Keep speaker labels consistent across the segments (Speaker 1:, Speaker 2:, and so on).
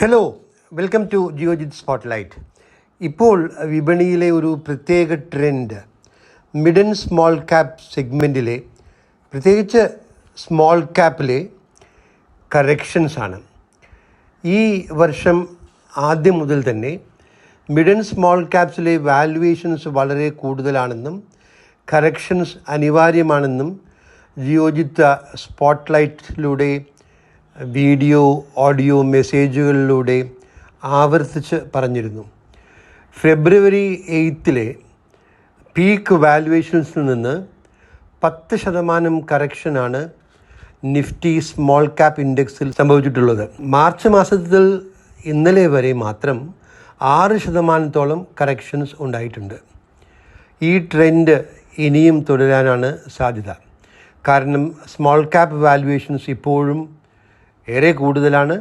Speaker 1: Hello, welcome to Geojit spotlight. ഇപ്പോൾ വിപണിയിലെ ഒരു പ്രത്യേക trend mid and small cap സെഗ്മെൻറ്റിലെ, പ്രത്യേകിച്ച് സ്മോൾ ക്യാപ്പിലെ കറക്ഷൻസ് ആണ്. ഈ വർഷം ആദ്യം മുതൽ തന്നെ മിഡ് ആൻഡ് സ്മോൾ ക്യാപ്സിലെ വാല്യുവേഷൻസ് വളരെ കൂടുതലാണെന്നും കറക്ഷൻസ് അനിവാര്യമാണെന്നും ജിയോജിത്ത് സ്പോട്ട്ലൈറ്റിലൂടെ വീഡിയോ ഓഡിയോ മെസ്സേജുകളിലൂടെ ആവർത്തിച്ച് പറഞ്ഞിരുന്നു. ഫെബ്രുവരി 8 പീക്ക് വാല്യുവേഷൻസിൽ നിന്ന് 10% കറക്ഷനാണ് നിഫ്റ്റി സ്മോൾ ക്യാപ് ഇൻഡെക്സിൽ സംഭവിച്ചിട്ടുള്ളത്. മാർച്ച് മാസത്തിൽ ഇന്നലെ വരെ മാത്രം 6% കറക്ഷൻസ് ഉണ്ടായിട്ടുണ്ട്. ഈ ട്രെൻഡ് ഇനിയും തുടരാനാണ് സാധ്യത. കാരണം സ്മോൾ ക്യാപ് വാല്യുവേഷൻസ് ഇപ്പോഴും ഏറെ കൂടുതലാണ്.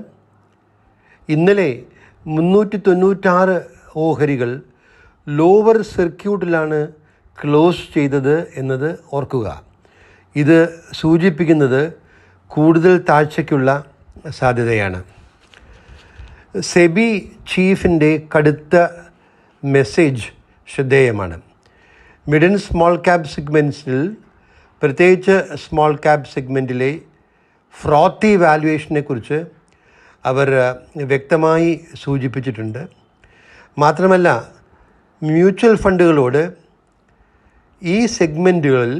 Speaker 1: ഇന്നലെ 396 ഓഹരികൾ ലോവർ സർക്യൂട്ടിലാണ് ക്ലോസ് ചെയ്തത് എന്നത് ഓർക്കുക. ഇത് സൂചിപ്പിക്കുന്നത് കൂടുതൽ താഴ്ചയ്ക്കുള്ള സാധ്യതയാണ്. സെബി ചീഫിൻ്റെ കടുത്ത മെസ്സേജ് ശ്രദ്ധേയമാണ്. മിഡ് ആൻഡ് സ്മോൾ ക്യാപ് സെഗ്മെൻറ്റ്സിൽ, പ്രത്യേകിച്ച് സ്മോൾ ക്യാപ് സെഗ്മെൻറ്റിലെ ഫ്രോത്തി വാല്യുവേഷനെ കുറിച്ച് അവർ വ്യക്തമായി സൂചിപ്പിച്ചിട്ടുണ്ട്. മാത്രമല്ല, മ്യൂച്വൽ ഫണ്ടുകളോട് ഈ സെഗ്മെൻറ്റുകളിൽ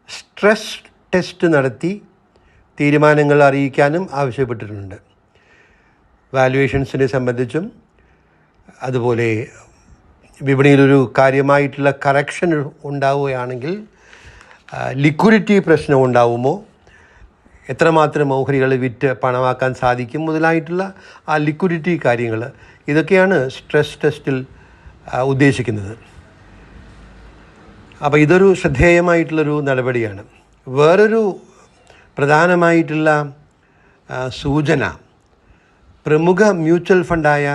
Speaker 1: സ്ട്രെസ് ടെസ്റ്റ് നടത്തി തീരുമാനങ്ങൾ അറിയിക്കാനും ആവശ്യപ്പെട്ടിട്ടുണ്ട്. വാല്യുവേഷൻസിനെ സംബന്ധിച്ചും അതുപോലെ വിപണിയിലൊരു കാര്യമായിട്ടുള്ള കറക്ഷൻ ഉണ്ടാവുകയാണെങ്കിൽ ലിക്വിഡിറ്റി പ്രശ്നം ഉണ്ടാവുമോ, എത്രമാത്രം ഓഹരികൾ വിറ്റ് പണമാക്കാൻ സാധിക്കും മുതലായിട്ടുള്ള ആ ലിക്വിഡിറ്റി കാര്യങ്ങൾ, ഇതൊക്കെയാണ് സ്ട്രെസ് ടെസ്റ്റിൽ ഉദ്ദേശിക്കുന്നത്. അപ്പോൾ ഇതൊരു ശ്രദ്ധേയമായിട്ടുള്ളൊരു നടപടിയാണ്. വേറൊരു പ്രധാനമായിട്ടുള്ള സൂചന, പ്രമുഖ മ്യൂച്വൽ ഫണ്ടായ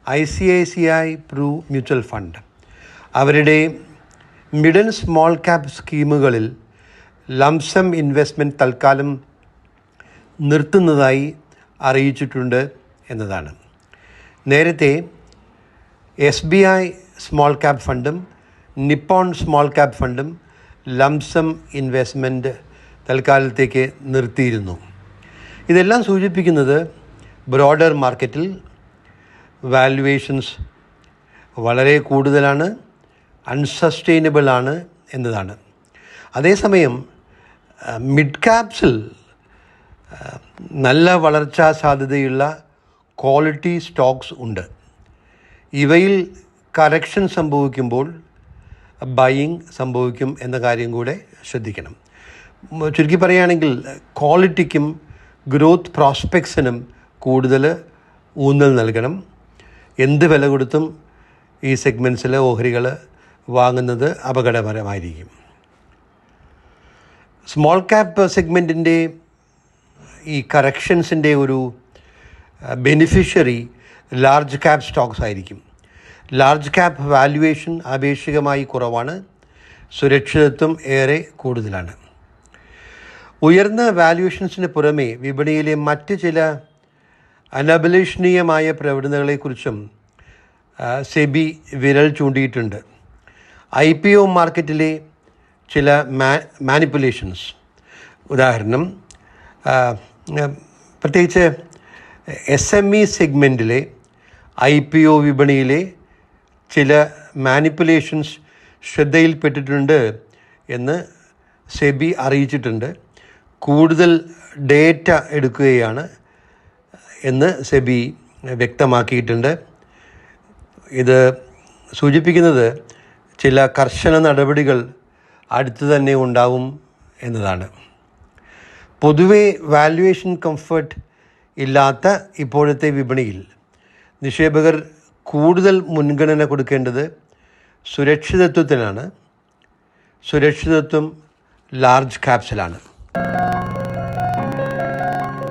Speaker 1: ICICI പ്രൂ മ്യൂച്വൽ ഫണ്ട് അവരുടെ മിഡ് ആൻഡ് സ്മോൾ ക്യാപ് സ്കീമുകളിൽ ലംസം ഇൻവെസ്റ്റ്മെൻറ്റ് തൽക്കാലം നിർത്തുന്നതായി അറിയിച്ചിട്ടുണ്ട് എന്നതാണ്. നേരത്തെ SBI സ്മോൾ ക്യാപ് ഫണ്ടും നിപ്പോൺ സ്മോൾ ക്യാപ് ഫണ്ടും ലംസം ഇൻവെസ്റ്റ്മെൻറ്റ് തൽക്കാലത്തേക്ക് നിർത്തിയിരുന്നു. ഇതെല്ലാം സൂചിപ്പിക്കുന്നത് ബ്രോഡർ മാർക്കറ്റിൽ വാല്യുവേഷൻസ് വളരെ കൂടുതലാണ്, അൺസസ്റ്റൈനബിൾ ആണ് എന്നതാണ്. അതേസമയം മിഡ് ക്യാപ്സിൽ നല്ല വളർച്ചാ സാധ്യതയുള്ള ക്വാളിറ്റി സ്റ്റോക്സ് ഉണ്ട്. ഇവയിൽ കറക്ഷൻ സംഭവിക്കുമ്പോൾ ബൈയിങ് സംഭവിക്കും എന്ന കാര്യം കൂടെ ശ്രദ്ധിക്കണം. ചുരുക്കി പറയുകയാണെങ്കിൽ ക്വാളിറ്റിക്കും ഗ്രോത്ത് പ്രോസ്പെക്ട്സിനും കൂടുതൽ ഊന്നൽ നൽകണം. എന്ത് വില കൊടുത്തും ഈ സെഗ്മെൻറ്റ്സിലെ ഓഹരികൾ വാങ്ങുന്നത് അപകടകരമായിരിക്കും. സ്മോൾ ക്യാപ് സെഗ്മെൻറ്റിൻ്റെ ഈ കറക്ഷൻസിൻ്റെ ഒരു ബെനിഫിഷ്യറി ലാർജ് ക്യാപ് സ്റ്റോക്സ് ആയിരിക്കും. ലാർജ് ക്യാപ് വാല്യുവേഷൻ ആപേക്ഷികമായി കുറവാണ്, സുരക്ഷിതത്വം ഏറെ കൂടുതലാണ്. ഉയർന്ന വാല്യുവേഷൻസിന് പുറമെ വിപണിയിലെ മറ്റ് ചില അനഭിലഷണീയമായ പ്രവണതകളെക്കുറിച്ചും സെബി വിരൽ ചൂണ്ടിയിട്ടുണ്ട്. IPO മാർക്കറ്റിലെ ചില മാനിപ്പുലേഷൻസ്, ഉദാഹരണം പ്രത്യേകിച്ച് SME സെഗ്മെൻറ്റിലെ IPO വിപണിയിലെ ചില മാനിപ്പുലേഷൻസ് ശ്രദ്ധയിൽപ്പെട്ടിട്ടുണ്ട് എന്ന് സെബി അറിയിച്ചിട്ടുണ്ട്. കൂടുതൽ ഡേറ്റ എടുക്കുകയാണ് എന്ന് സെബി വ്യക്തമാക്കിയിട്ടുണ്ട്. ഇത് സൂചിപ്പിക്കുന്നത് ചില കർശന നടപടികൾ അടുത്തു തന്നെ ഉണ്ടാവും എന്നതാണ്. പൊതുവെ വാല്യുവേഷൻ കംഫർട്ട് ഇല്ലാത്ത ഇപ്പോഴത്തെ വിപണിയിൽ നിക്ഷേപകർ കൂടുതൽ മുൻഗണന കൊടുക്കേണ്ടത് സുരക്ഷിതത്വത്തിനാണ്. സുരക്ഷിതത്വം ലാർജ് ക്യാപ്സിലാണ്.